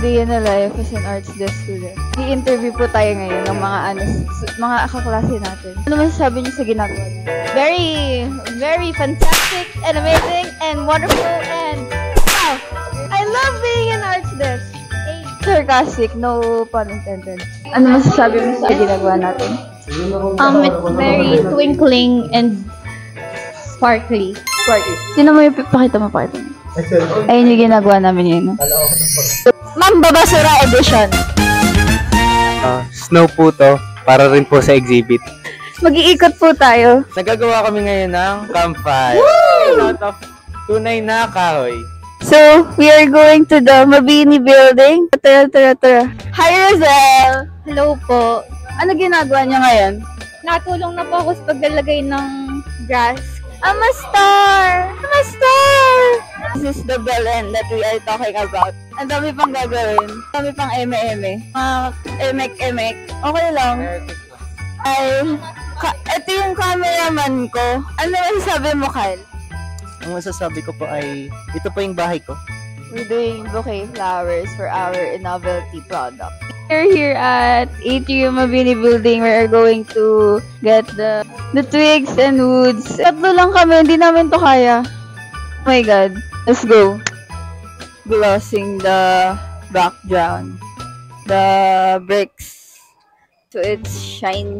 day in the life as an arts desk student. I-interview po tayo ngayon ng mga kaklase natin. Ano masasabi niyo sa ginagawa niyo? Very fantastic and amazing and wonderful and wow! I love being an arts desk. Sarcastic, no pun intended. Ano masasabi mo sa ginagawa natin? It's very twinkling and sparkly. Sino mo yung pakita mo? Ayun yung ginagawa namin yun. No? Ma'am Babasura Edition. Snow po to, para rin po sa exhibit. Mag-iikot po tayo. Nagagawa kami ngayon ng campfire. Out of tunay na kahoy. So, we are going to the Mabini building. Tara. Hi, Rosel! Hello po. Ano ginagawa niyo ngayon? Natulong na po ako sa paglalagay ng grass. I'm a star! This is the Belen that we are talking about. Ang dami pang gagawin. Ang dami pang eme-eme. Emek. Okay lang. Ito yung cameraman ko. Ano masasabi mo, Kyle? Ang masasabi ko po ay, ito po yung bahay ko. We're doing bouquet flowers for our novelty product. We're here at Atrium Mabini building. We're going to get the twigs and woods. Tatlo lang kami, hindi namin to kaya. Oh my god. Let's go. Glossing the background. The bricks. So it's shine.